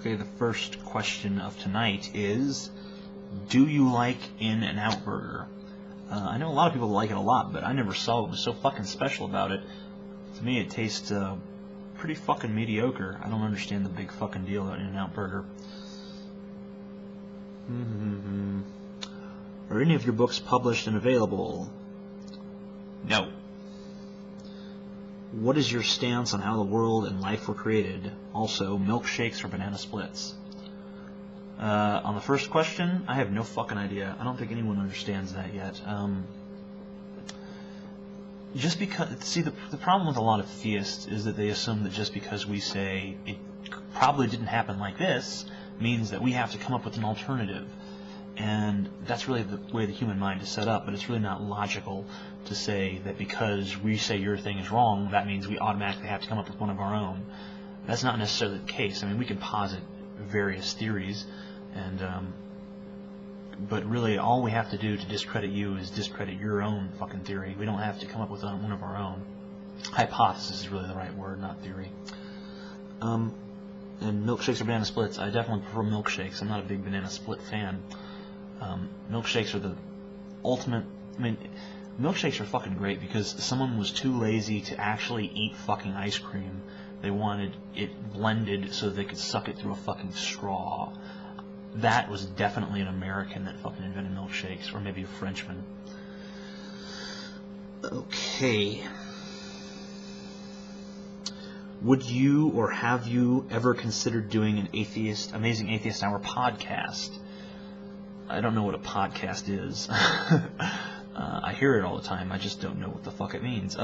Okay, the first question of tonight is, do you like In-N-Out Burger? I know a lot of people like it a lot, but I never saw what was so fucking special about it. To me, it tastes pretty fucking mediocre. I don't understand the big fucking deal about In-N-Out Burger. Are any of your books published and available? No. What is your stance on how the world and life were created? Also, milkshakes or banana splits? On the first question, I have no fucking idea. I don't think anyone understands that yet. Just because, see, the problem with a lot of theists is that they assume that just because we say it probably didn't happen like this means that we have to come up with an alternative. And that's really the way the human mind is set up, but it's really not logical to say that because we say your thing is wrong, that means we automatically have to come up with one of our own. That's not necessarily the case. I mean, we can posit various theories, and but really all we have to do to discredit you is discredit your own fucking theory. We don't have to come up with one of our own. Hypothesis is really the right word, not theory. And milkshakes or banana splits, I definitely prefer milkshakes. I'm not a big banana split fan. Milkshakes are the ultimate. I mean, milkshakes are fucking great because someone was too lazy to actually eat fucking ice cream. They wanted it blended so they could suck it through a fucking straw. That was definitely an American that fucking invented milkshakes, or maybe a Frenchman. Okay. Would you or have you ever considered doing an Amazing Atheist Hour podcast? I don't know what a podcast is. I hear it all the time. I just don't know what the fuck it means.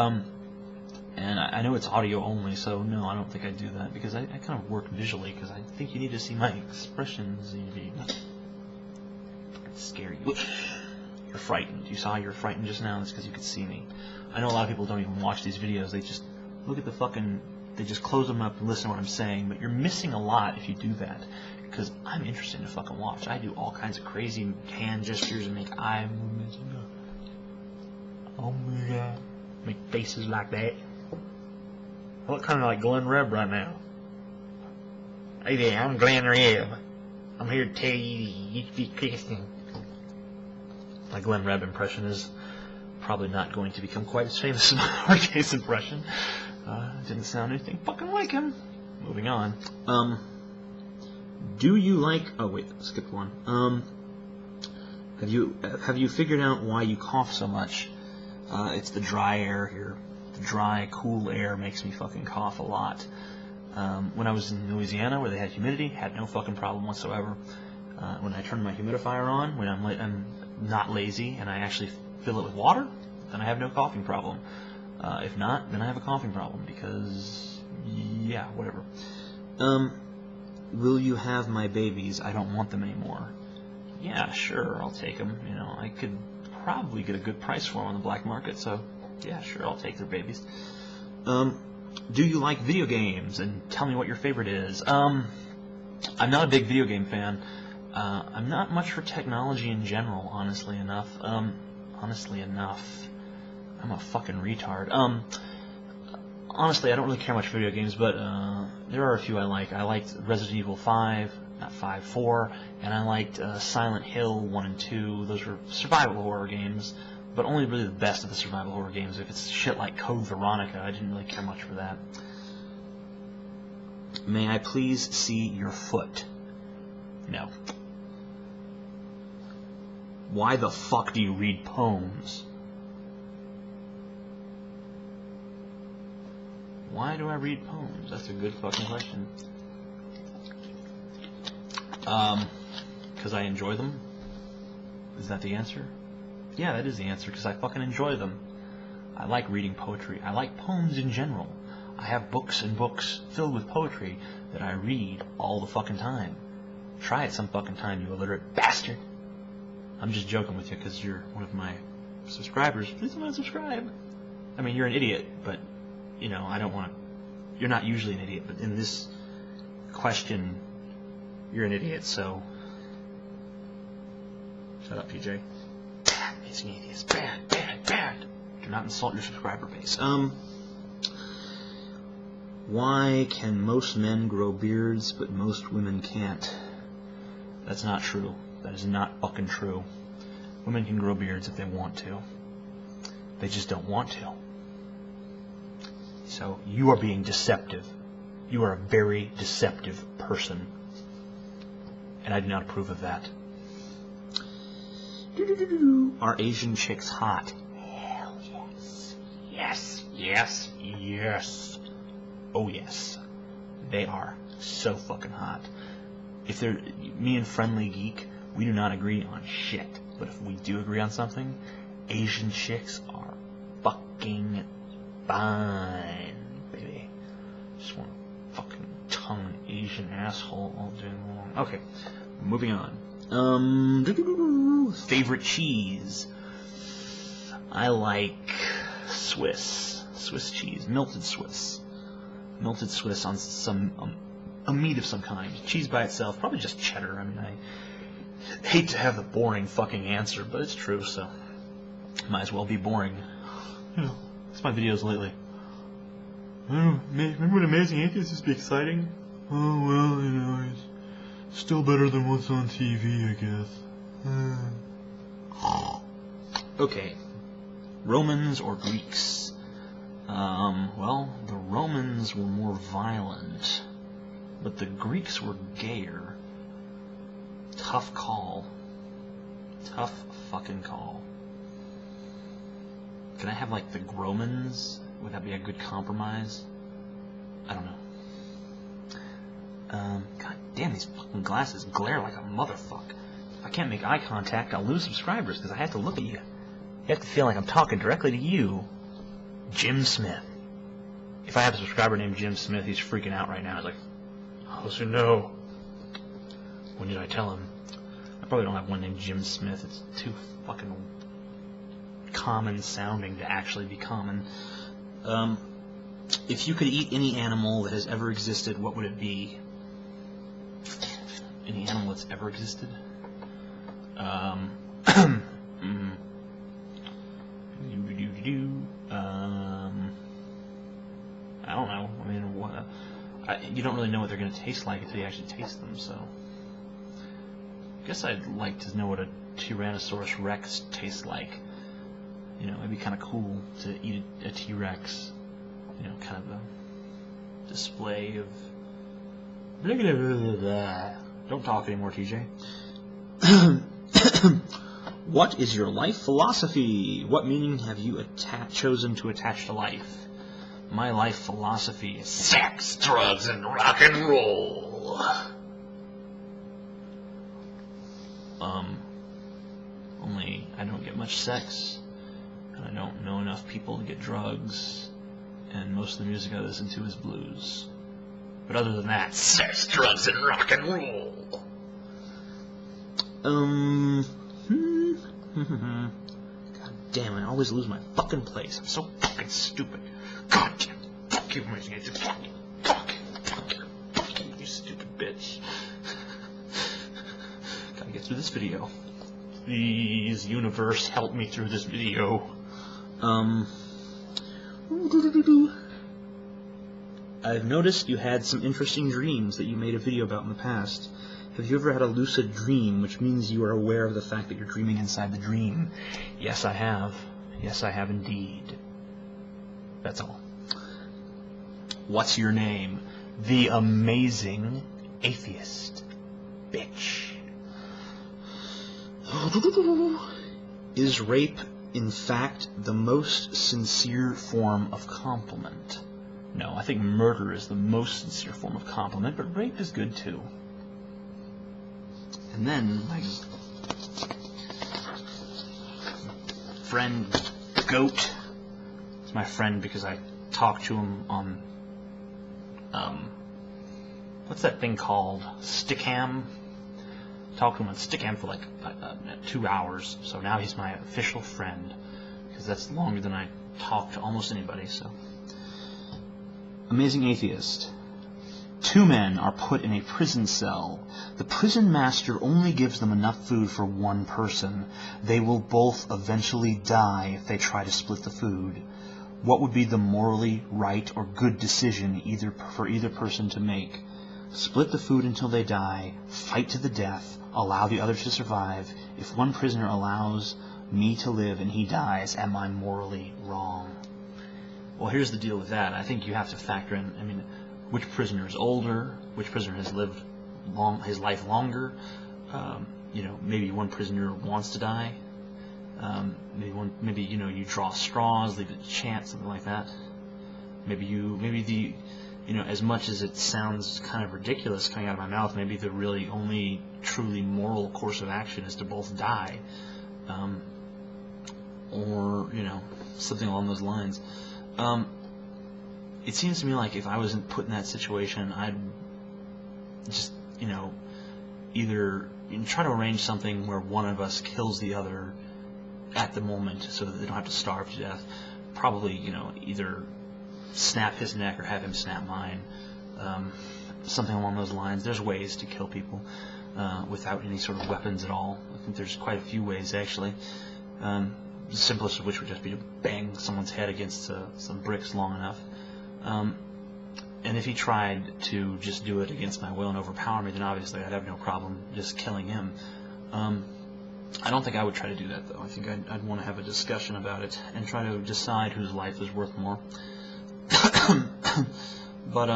And I know it's audio only, so no, I don't think I'd do that because I kind of work visually because I think you need to see my expressions. Scare you. You're frightened. You saw you're frightened just now. That's because you could see me. I know a lot of people don't even watch these videos. They just look at the fucking. They just close them up and listen to what I'm saying. But you're missing a lot if you do that. Because I'm interested to fucking watch. I do all kinds of crazy hand gestures and make eye movements. Make faces like that. I look kind of like Glenn Rebb right now. Hey there, I'm Glenn Rebb. I'm here to tell you you should be Christian. My Glenn Rebb impression is probably not going to become quite as famous as my Arcade's impression. Didn't sound anything fucking like him. Moving on. Do you like... Oh, wait, skipped one. Have you figured out why you cough so much? It's the dry air here. The dry, cool air makes me fucking cough a lot. When I was in Louisiana, where they had humidity, had no fucking problem whatsoever. When I turn my humidifier on, when I'm not lazy, and I actually fill it with water, then I have no coughing problem. If not, then I have a coughing problem, because... yeah, whatever. Will you have my babies? I don't want them anymore. Yeah, sure, I'll take them. You know, I could probably get a good price for them on the black market, so yeah, sure, I'll take their babies. Do you like video games? And tell me what your favorite is. I'm not a big video game fan. I'm not much for technology in general, honestly enough. I'm a fucking retard. Honestly, I don't really care much for video games, but there are a few I like. I liked Resident Evil 4, and I liked Silent Hill 1 and 2. Those were survival horror games, but only really the best of the survival horror games. If it's shit like Code Veronica, I didn't really care much for that. May I please see your foot? No. Why the fuck do you read poems? Why do I read poems? That's a good fucking question. Because I enjoy them? Is that the answer? Yeah, that is the answer, because I fucking enjoy them. I like reading poetry. I like poems in general. I have books and books filled with poetry that I read all the fucking time. Try it some fucking time, you illiterate bastard. I'm just joking with you because you're one of my subscribers. Please don't unsubscribe. I mean, you're an idiot, but, you know, I don't want to... You're not usually an idiot, but in this question, you're an idiot, so... Shut up, PJ. Bad, amazing atheist. Bad, bad, bad. Do not insult your subscriber base. Why can most men grow beards, but most women can't? That's not true. That is not fucking true. Women can grow beards if they want to. They just don't want to. So you are being deceptive. You are a very deceptive person. And I do not approve of that. Are Asian chicks hot? Hell yes. Yes, yes, yes. Oh yes. They are so fucking hot. If they're, me and Friendly Geek, we do not agree on shit. But if we do agree on something, Asian chicks are fucking fine, baby. Just want to fucking tongue an Asian asshole all day long. Okay, moving on. Favorite cheese? I like Swiss cheese, melted Swiss on some a meat of some kind. Cheese by itself, probably just cheddar. I mean, I hate to have the boring fucking answer, but it's true, so might as well be boring. You know, that's my videos lately. I don't know, remember when Amazing Atheist used to be exciting? Oh, well, you know, it's still better than what's on TV, I guess. Okay. Romans or Greeks? Well, the Romans were more violent, but the Greeks were gayer. Tough call. Tough fucking call. Can I have, like, the Gromans? Would that be a good compromise? I don't know. God damn, these fucking glasses glare like a motherfucker. If I can't make eye contact, I'll lose subscribers because I have to look at you. You have to feel like I'm talking directly to you. Jim Smith. If I have a subscriber named Jim Smith, he's freaking out right now. He's like, oh, so no. When did I tell him? I probably don't have one named Jim Smith. It's too fucking common sounding to actually be common. If you could eat any animal that has ever existed, what would it be? Any animal that's ever existed? I don't know. I mean, you don't really know what they're going to taste like until you actually taste them, so... I guess I'd like to know what a Tyrannosaurus Rex tastes like. You know, it'd be kind of cool to eat a T-Rex. You know, kind of a display of... Don't talk anymore, TJ. What is your life philosophy? What meaning have you chosen to attach to life? My life philosophy is sex, drugs, and rock and roll. Only I don't get much sex, and I don't know enough people to get drugs, and most of the music I listen to is blues. But other than that, sex, drugs, and rock and roll. God damn it, I always lose my fucking place. I'm so fucking stupid. God damn, fuck you, Amazing Atheist. Fuck you, you stupid bitch. Gotta get through this video. Please, universe, help me through this video. I've noticed you had some interesting dreams that you made a video about in the past. Have you ever had a lucid dream, which means you are aware of the fact that you're dreaming inside the dream? Yes, I have. Yes, I have indeed. That's all. What's your name? The Amazing Atheist. Bitch. Is rape, in fact, the most sincere form of compliment? No, I think murder is the most sincere form of compliment, but rape is good too. And then, my friend Goat, it's my friend because I talked to him on, what's that thing called? Stickam? Talked to him on Stickam for like 2 hours, so now he's my official friend, because that's longer than I talk to almost anybody, so. Amazing Atheist. 2 men are put in a prison cell. The prison master only gives them enough food for 1 person. They will both eventually die if they try to split the food. What would be the morally right or good decision for either person to make? Split the food until they die, fight to the death, allow the others to survive. If one prisoner allows me to live and he dies, am I morally wrong? Well, here's the deal with that. I think you have to factor in, which prisoner is older, which prisoner has lived his life longer. Maybe one prisoner wants to die. Maybe you draw straws, leave it to chance, something like that. As much as it sounds kind of ridiculous coming out of my mouth, maybe the really only truly moral course of action is to both die, or something along those lines. It seems to me like if I wasn't put in that situation, I'd just either try to arrange something where one of us kills the other at the moment so that they don't have to starve to death. Probably, either snap his neck or have him snap mine. Something along those lines. There's ways to kill people without any sort of weapons at all. I think there's quite a few ways, actually. The simplest of which would just be to bang someone's head against some bricks long enough. And if he tried to just do it against my will and overpower me, then obviously I'd have no problem just killing him. I don't think I would try to do that, though. I think I'd want to have a discussion about it and try to decide whose life is worth more. But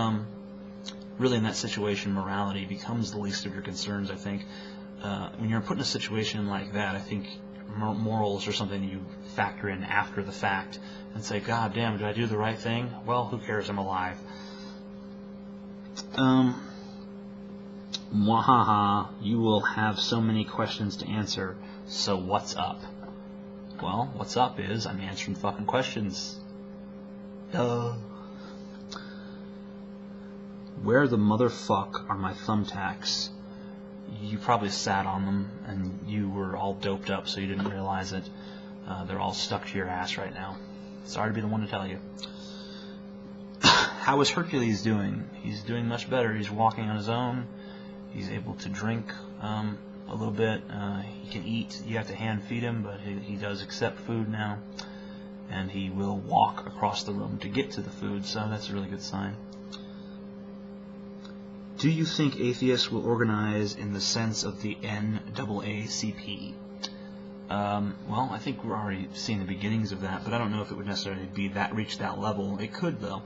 really in that situation, morality becomes the least of your concerns, I think. When you're put in a situation like that, I think morals are something you factor in after the fact and say, God damn, did I do the right thing? Well, who cares? I'm alive. Mwahaha, you will have so many questions to answer, so what's up? Well, what's up is I'm answering fucking questions. Duh. Where the motherfuck are my thumbtacks? You probably sat on them and you were all doped up so you didn't realize it. They're all stuck to your ass right now. Sorry to be the one to tell you. How is Hercules doing? He's doing much better. He's walking on his own. He's able to drink a little bit. He can eat. You have to hand feed him, but he does accept food now. And he will walk across the room to get to the food, so that's a really good sign. Do you think atheists will organize in the sense of the NAACP? Well, I think we're already seeing the beginnings of that, but I don't know if it would necessarily reach that level. It could, though.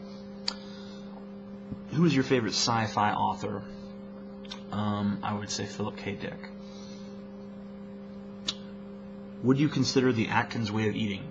Who is your favorite sci-fi author? I would say Philip K. Dick. Would you consider the Atkins way of eating?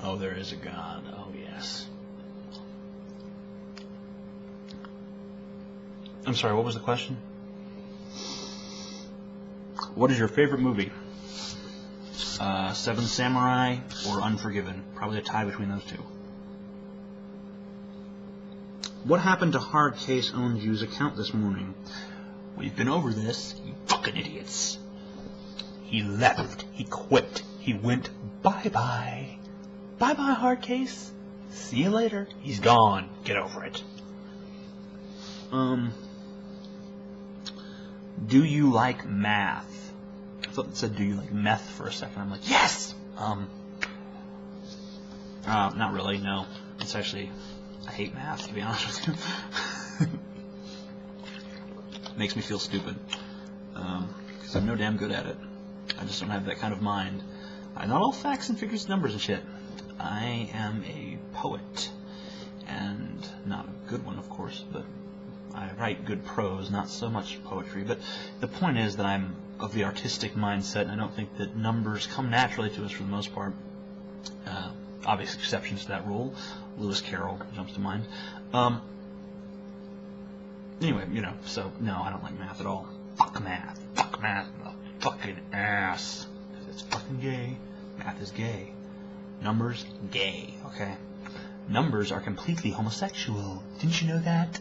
Oh, there is a God. Oh, yes. I'm sorry, what was the question? What is your favorite movie? Seven Samurai or Unforgiven? Probably a tie between those two. What happened to Hard Case Owns You's account this morning? We've been over this, you fucking idiots. He left. He quit. He went bye-bye. Bye-bye, Hard Case. See you later. He's gone. Get over it. Do you like math? I thought it said, do you like meth for a second. I'm like, yes! Not really, no. It's actually, I hate math, to be honest with you. It makes me feel stupid. Because I'm no damn good at it. I just don't have that kind of mind. Not all facts and figures, numbers and shit. I am a poet. And not a good one, of course, but I write good prose, not so much poetry. But the point is that I'm of the artistic mindset, and I don't think that numbers come naturally to us for the most part. Obvious exceptions to that rule. Lewis Carroll jumps to mind. Anyway, so no, I don't like math at all. Fuck math. Fuck math in the fucking ass. Because it's fucking gay. Math is gay. Numbers, gay. Okay? Numbers are completely homosexual. Didn't you know that?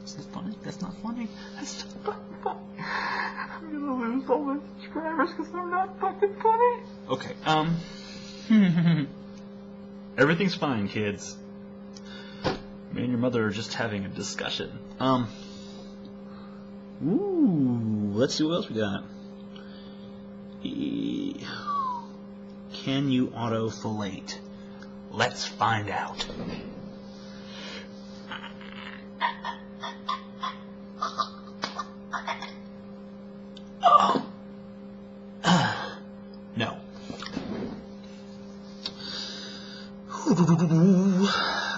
Is this funny? That's not funny. That's not fucking funny. I'm gonna lose all my subscribers because they're not fucking funny. Okay, everything's fine, kids. Me and your mother are just having a discussion. Let's see what else we got. Can you auto-fillate? Let's find out. No.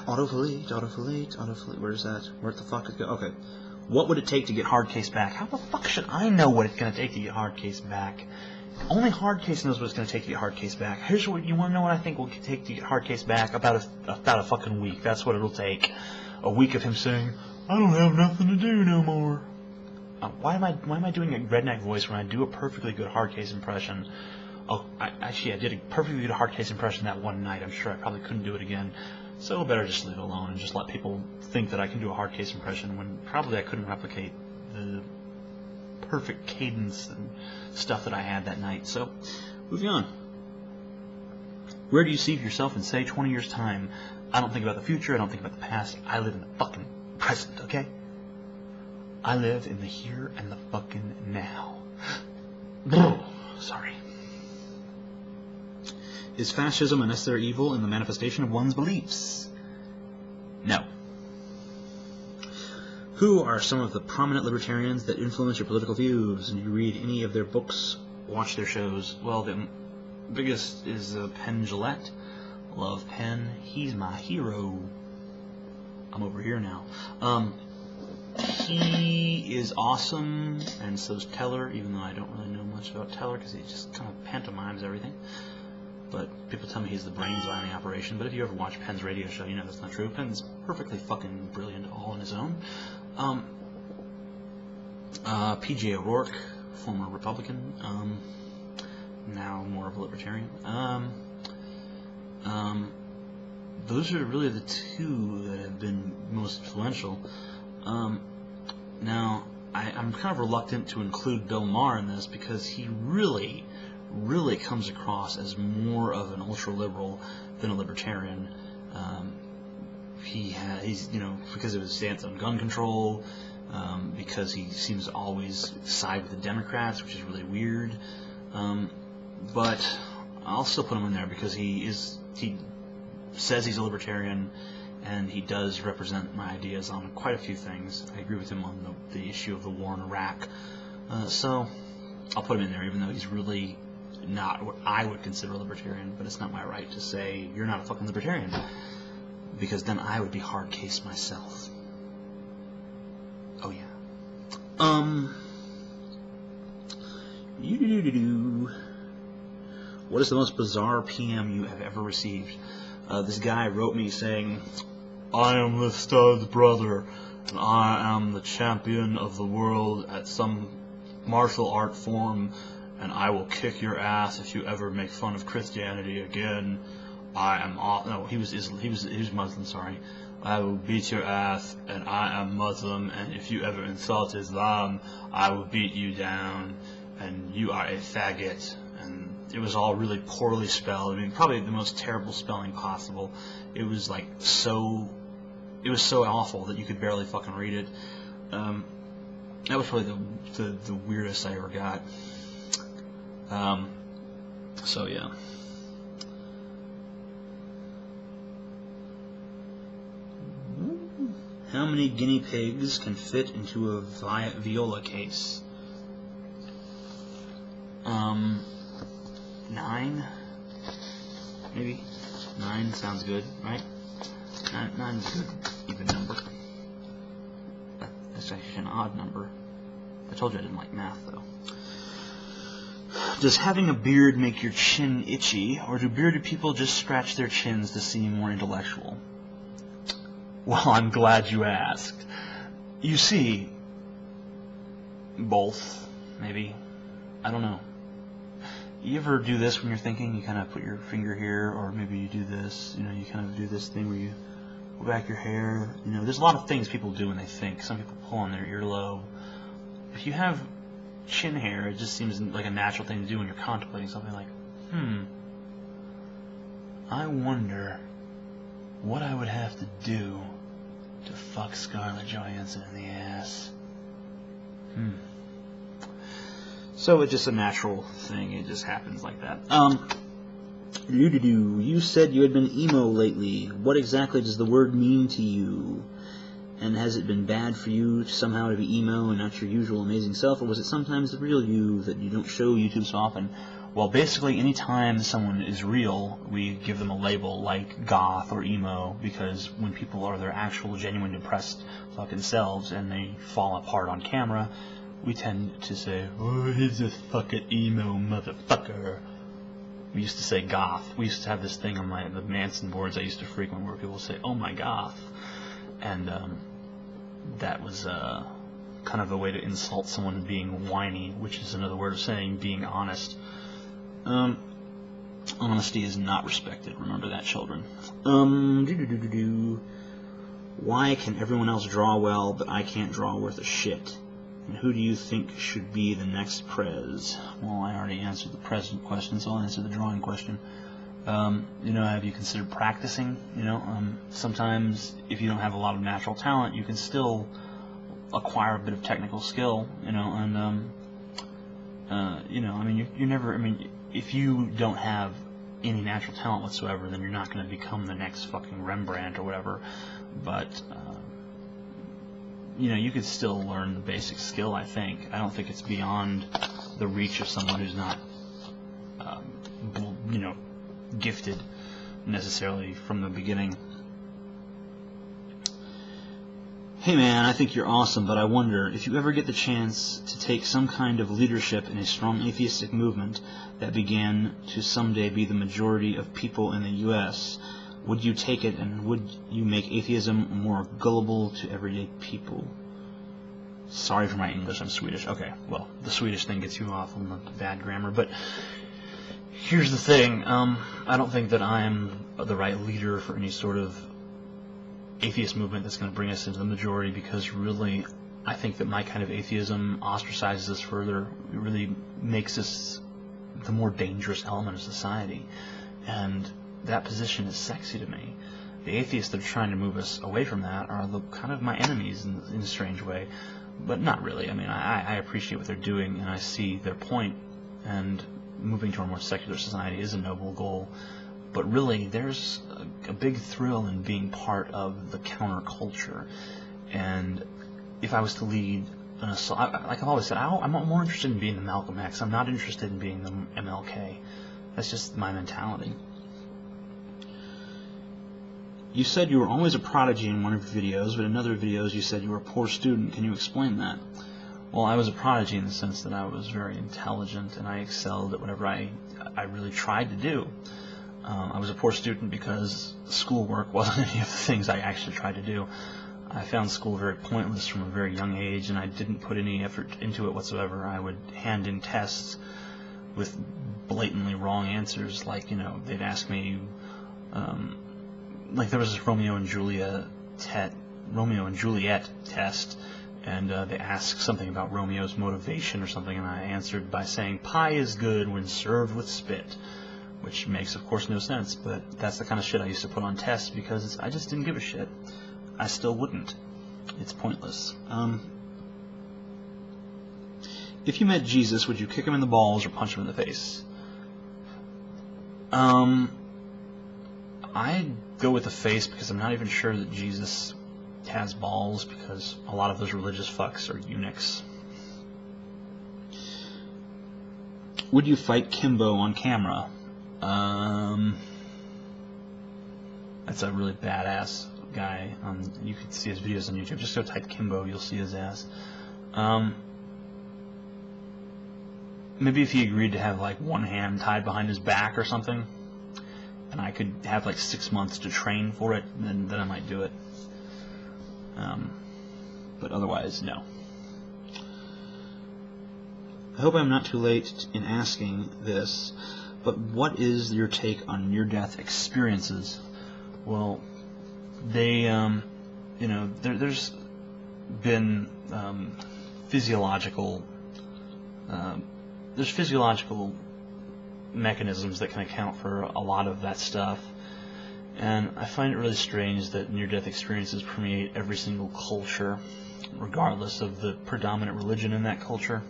Autofillate. Where's that? Where the fuck is it? Okay. What would it take to get hard case back? How the fuck should I know what it's going to take to get hard case back? Only hard case knows what it's going to take to get hard case back. Here's what you want to know what I think will take to get hard case back. About a fucking week. That's what it'll take. A week of him saying, "I don't have nothing to do no more." Why am I doing a redneck voice when I do a perfectly good hard case impression? Oh, I did a perfectly good hard case impression that one night. I'm sure I probably couldn't do it again. So better just leave it alone and just let people think that I can do a hard case impression when probably I couldn't replicate the perfect cadence and stuff that I had that night. So, moving on. Where do you see yourself in, say, 20 years' time? I don't think about the future. I don't think about the past. I live in the fucking present, okay? I live in the here and the fucking now. Sorry. Is fascism a necessary evil in the manifestation of one's beliefs? No. Who are some of the prominent libertarians that influence your political views? And you read any of their books, watch their shows? Well, the biggest is Penn Jillette. Love Penn. He's my hero. I'm over here now. He is awesome, and so's Teller, even though I don't really know much about Teller because he just kind of pantomimes everything. But people tell me he's the brains behind the operation. But if you ever watch Penn's radio show, you know that's not true. Penn's perfectly fucking brilliant all on his own. P.J. O'Rourke, former Republican, now more of a libertarian. Those are really the two that have been most influential. Now, I'm kind of reluctant to include Bill Maher in this because he really comes across as more of an ultra-liberal than a libertarian. He's because of his stance on gun control, because he seems to always side with the Democrats, which is really weird. But I'll still put him in there because he says he's a libertarian, and he does represent my ideas on quite a few things. I agree with him on the issue of the war in Iraq. So I'll put him in there, even though he's really not what I would consider a libertarian, but it's not my right to say, you're not a fucking libertarian, because then I would be hard case myself. Oh yeah. What is the most bizarre PM you have ever received? This guy wrote me saying, "I am the stud's brother, and I am the champion of the world at some martial art form, and I will kick your ass if you ever make fun of Christianity again. I am he was Muslim, sorry. I will beat your ass, and I am Muslim, and if you ever insult Islam, I will beat you down, and you are a faggot." And it was all really poorly spelled. I mean, probably the most terrible spelling possible. It was like so awful that you could barely fucking read it. That was probably the weirdest I ever got. So yeah. How many guinea pigs can fit into a viola case? 9? Maybe? 9 sounds good, right? 9 is a good even number. That's actually an odd number. I told you I didn't like math, though. Does having a beard make your chin itchy, or do bearded people just scratch their chins to seem more intellectual? Well, I'm glad you asked. you see both, maybe. I don't know. You ever do this when you're thinking? You kind of put your finger here, or maybe you do this. You know, you kind of do this thing where you pull back your hair. You know, there's a lot of things people do when they think. Some people pull on their earlobe. If you have chin hair, it just seems like a natural thing to do when you're contemplating something like, I wonder what I would have to do to fuck Scarlett Johansson in the ass. So it's just a natural thing. It just happens like that. You said you had been emo lately. What exactly does the word mean to you? And has it been bad for you somehow to be emo and not your usual amazing self, or was it sometimes the real you that you don't show YouTube so often? Well, basically, anytime someone is real, we give them a label like goth or emo, because when people are their actual, genuine, depressed fucking selves and they fall apart on camera, we tend to say, oh, he's a fucking emo motherfucker. We used to say goth. We used to have this thing on the Manson boards I used to frequent where people would say, oh my goth. And that was kind of a way to insult someone being whiny, which is another word of saying being honest. Honesty is not respected. Remember that, children. Why can everyone else draw well, but I can't draw worth a shit? And who do you think should be the next prez? Well, I already answered the president question, so I'll answer the drawing question. You know, have you considered practicing? You know, sometimes if you don't have a lot of natural talent, you can still acquire a bit of technical skill. You know, and you know, I mean, you're never. I mean, if you don't have any natural talent whatsoever, then you're not going to become the next fucking Rembrandt or whatever. But you know, you could still learn the basic skill. I think. I don't think it's beyond the reach of someone who's not, you know, gifted necessarily from the beginning. Hey man, I think you're awesome, but I wonder if you ever get the chance to take some kind of leadership in a strong atheistic movement that began to someday be the majority of people in the U.S., would you take it, and would you make atheism more gullible to everyday people? Sorry for my English, I'm Swedish. Okay, well, the Swedish thing gets you off on the bad grammar, but here's the thing. I don't think that I'm the right leader for any sort of atheist movement that's going to bring us into the majority, because really I think that my kind of atheism ostracizes us further. It really makes us the more dangerous element of society, and that position is sexy to me. The atheists that are trying to move us away from that are the kind of my enemies in a strange way, but not really. I mean, I appreciate what they're doing and I see their point, and moving to a more secular society is a noble goal. But really, there's a big thrill in being part of the counterculture. And if I was to lead an assault, like I've always said, I'm more interested in being the Malcolm X. I'm not interested in being the MLK. That's just my mentality. You said you were always a prodigy in one of your videos, but in other videos you said you were a poor student. Can you explain that? Well, I was a prodigy in the sense that I was very intelligent and I excelled at whatever I really tried to do. I was a poor student because schoolwork wasn't any of the things I actually tried to do. I found school very pointless from a very young age, and I didn't put any effort into it whatsoever. I would hand in tests with blatantly wrong answers, like, you know, they'd ask me, like there was this Romeo and Juliet test, and they asked something about Romeo's motivation or something, and I answered by saying, pie is good when served with spit. Which makes, of course, no sense, but that's the kind of shit I used to put on tests because I just didn't give a shit. I still wouldn't. It's pointless. If you met Jesus, would you kick him in the balls or punch him in the face? I'd go with the face because I'm not even sure that Jesus has balls, because a lot of those religious fucks are eunuchs. Would you fight Kimbo on camera? That's a really badass guy. You can see his videos on YouTube. Just go type Kimbo, you'll see his ass. Maybe if he agreed to have like one hand tied behind his back or something, and I could have like 6 months to train for it, then I might do it. but otherwise, no. I hope I'm not too late in asking this, but what is your take on near-death experiences? Well, they, there's been physiological mechanisms that can account for a lot of that stuff, and I find it really strange that near-death experiences permeate every single culture, regardless of the predominant religion in that culture.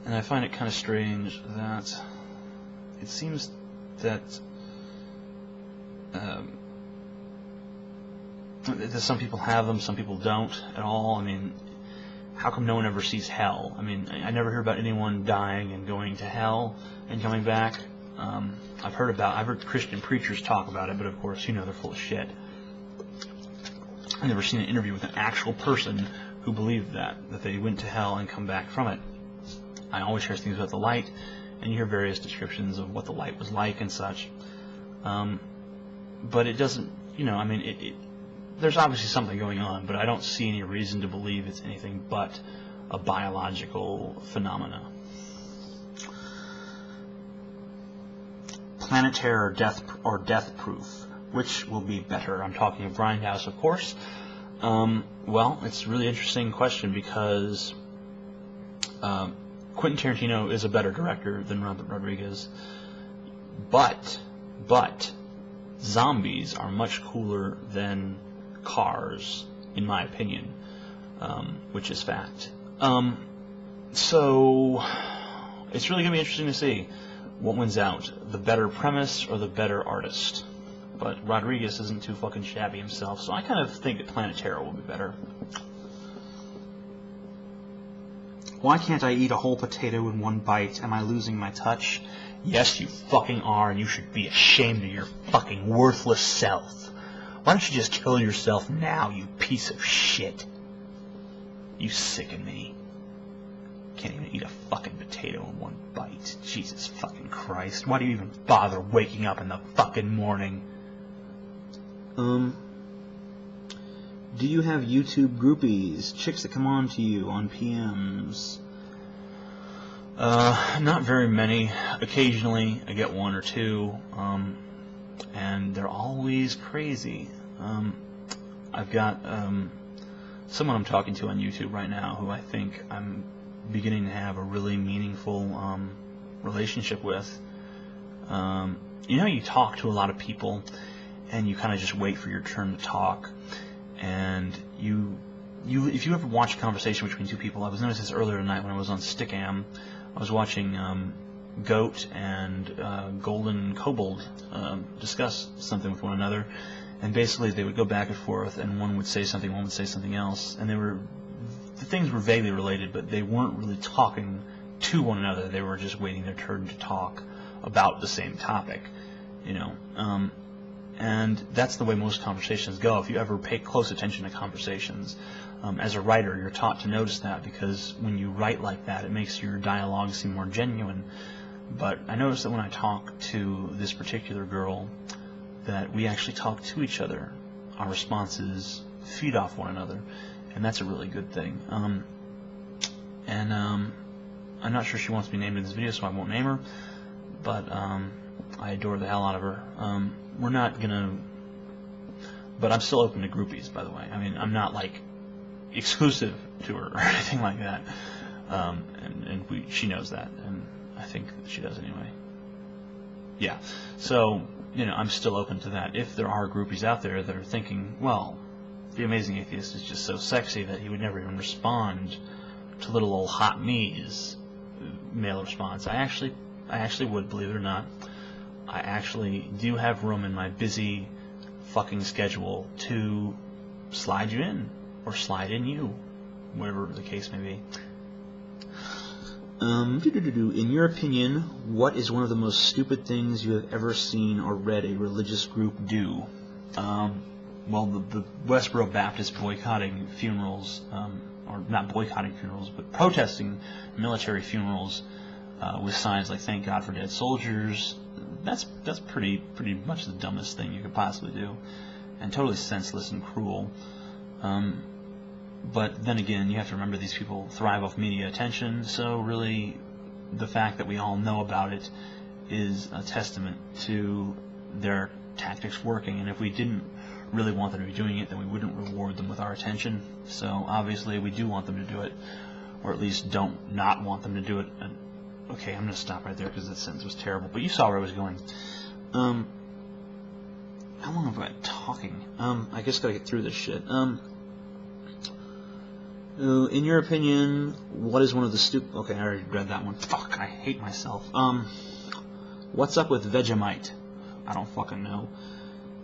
And I find it kind of strange that it seems that some people have them, some people don't at all. I mean, how come no one ever sees hell? I mean, I never hear about anyone dying and going to hell and coming back. I've heard Christian preachers talk about it, but of course, they're full of shit. I've never seen an interview with an actual person who believed that they went to hell and come back from it. I always hear things about the light, and you hear various descriptions of what the light was like and such. But it doesn't, there's obviously something going on, but I don't see any reason to believe it's anything but a biological phenomena. Planetary or death proof. Which will be better? I'm talking of Grindhouse, of course. Well, it's a really interesting question because Quentin Tarantino is a better director than Robert Rodriguez, but zombies are much cooler than cars, in my opinion, which is fact. So it's really going to be interesting to see what wins out, the better premise or the better artist. But Rodriguez isn't too fucking shabby himself, so I kind of think that Planetara will be better. Why can't I eat a whole potato in one bite? Am I losing my touch? Yes, you fucking are, and you should be ashamed of your fucking worthless self. Why don't you just kill yourself now, you piece of shit? You sicken me. Can't even eat a fucking potato in one bite. Jesus fucking Christ. Why do you even bother waking up in the fucking morning? Do you have YouTube groupies? Chicks that come on to you on PMs? Not very many. Occasionally I get one or two, and they're always crazy. I've got someone I'm talking to on YouTube right now who I think I'm beginning to have a really meaningful relationship with. You talk to a lot of people and you kind of just wait for your turn to talk, and if you ever watch a conversation between two people, I was noticing this earlier tonight when I was on Stickam. I was watching Goat and Golden Kobold discuss something with one another, and basically they would go back and forth, and one would say something, one would say something else, and the things were vaguely related, but they weren't really talking to one another. They were just waiting their turn to talk about the same topic, and that's the way most conversations go. If you ever pay close attention to conversations, as a writer, you're taught to notice that, because when you write like that, it makes your dialogue seem more genuine. But I noticed that when I talk to this particular girl, that we actually talk to each other. Our responses feed off one another, and that's a really good thing. I'm not sure she wants to be named in this video, so I won't name her, but I adore the hell out of her. We're not gonna, but I'm still open to groupies, by the way. I mean, I'm not like exclusive to her or anything like that, and she knows that, and I think she does anyway. Yeah, so I'm still open to that. If there are groupies out there that are thinking, well, the Amazing Atheist is just so sexy that he would never even respond to little old hot me's male response, I actually would, believe it or not. I actually do have room in my busy fucking schedule to slide you in, or slide in you, whatever the case may be. In your opinion, what is one of the most stupid things you have ever seen or read a religious group do? Well, the Westboro Baptist boycotting funerals, or not boycotting funerals, but protesting military funerals with signs like "Thank God for Dead Soldiers." That's pretty much the dumbest thing you could possibly do, and totally senseless and cruel. But then again, you have to remember these people thrive off media attention, so really the fact that we all know about it is a testament to their tactics working. And if we didn't really want them to be doing it, then we wouldn't reward them with our attention. So obviously we do want them to do it, or at least don't not want them to do it. And, okay, I'm going to stop right there because that sentence was terrible, but you saw where I was going. How long have I been talking? I guess gotta get through this shit. In your opinion, what is one of the okay, I already read that one. Fuck, I hate myself. What's up with Vegemite? I don't fucking know.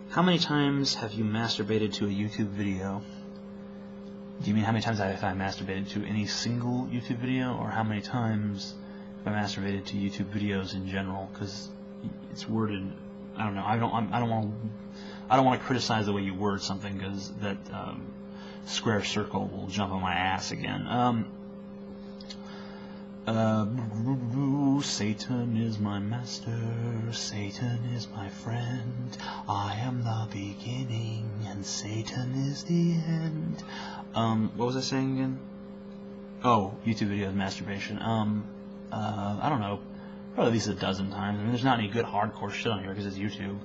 How many times have you masturbated to a YouTube video? Do you mean how many times have I masturbated to any single YouTube video, or how many times have I masturbated to YouTube videos in general? Because it's worded. I don't know. I don't want to criticize the way you word something, because that square circle will jump on my ass again. Satan is my master, Satan is my friend. I am the beginning, and Satan is the end. What was I saying again? Oh, YouTube videos, masturbation. I don't know. Probably at least a dozen times. I mean, there's not any good hardcore shit on here because it's YouTube.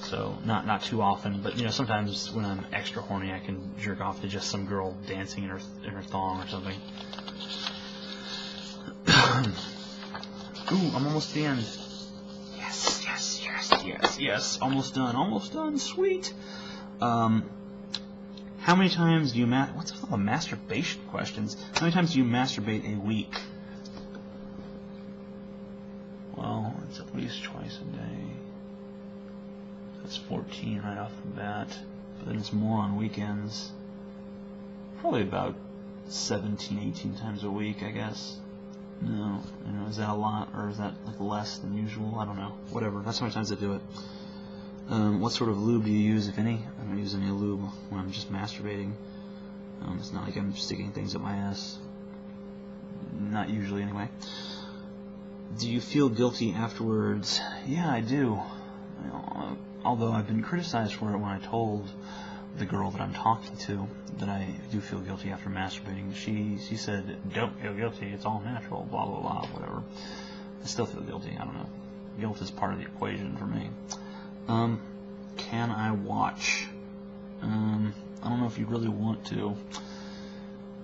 So, not too often, but, you know, sometimes when I'm extra horny, I can jerk off to just some girl dancing in her thong or something. Ooh, I'm almost at the end. Yes. Almost done. Sweet. How many times do you what's up with masturbation questions? How many times do you masturbate a week? Well, it's at least twice a day. That's 14 right off the bat. But then it's more on weekends. Probably about 17, 18 times a week, I guess. No, you know, is that a lot, or is that like less than usual? I don't know. Whatever. That's how many times I do it. What sort of lube do you use, if any? I don't use any lube when I'm just masturbating. It's not like I'm sticking things up my ass. Not usually, anyway. Do you feel guilty afterwards? Yeah, I do. Although I've been criticized for it when I told the girl that I'm talking to that I do feel guilty after masturbating. She said, don't feel guilty, it's all natural, blah, blah, blah, whatever. I still feel guilty, I don't know. Guilt is part of the equation for me. Can I watch? I don't know if you really want to.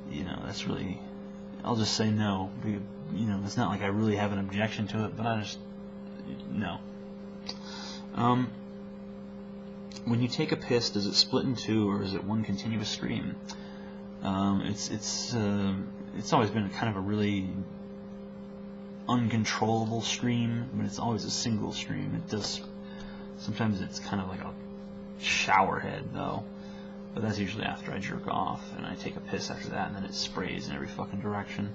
You know, that's really... I'll just say no. You know, it's not like I really have an objection to it, but I just... No. When you take a piss, does it split in two, or is it one continuous stream? It's always been kind of a really uncontrollable stream, but it's always a single stream. It does. Sometimes it's kind of like a shower head, though, but that's usually after I jerk off, and I take a piss after that, and then it sprays in every fucking direction.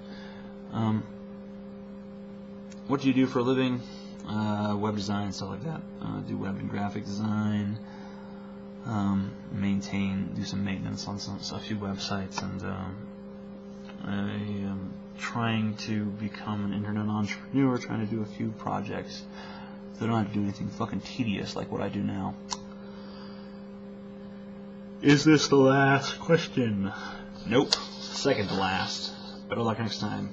What do you do for a living? Web design, stuff like that. Do web and graphic design. Do some maintenance on a few websites, and I am trying to become an internet entrepreneur, trying to do a few projects so I don't have to do anything fucking tedious like what I do now. Is this the last question? Nope. Second to last. Better luck next time.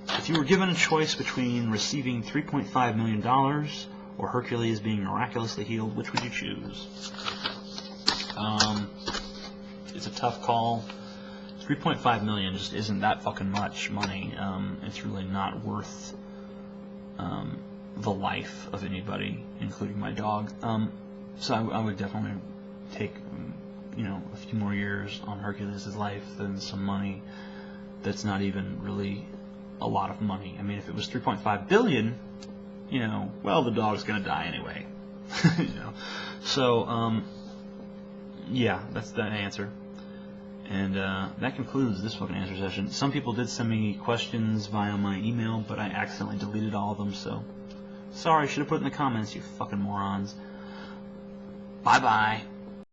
If you were given a choice between receiving $3.5 million or Hercules being miraculously healed, which would you choose? It's a tough call. $3.5 million just isn't that fucking much money. It's really not worth the life of anybody, including my dog. So I would definitely take, you know, a few more years on Hercules' life than some money that's not even really a lot of money. I mean, if it was 3.5 billion, you know, well, the dog's gonna die anyway. You know, so yeah, that's the answer. And that concludes this fucking answer session. Some people did send me questions via my email, but I accidentally deleted all of them, so sorry, should have put it in the comments, you fucking morons. Bye bye.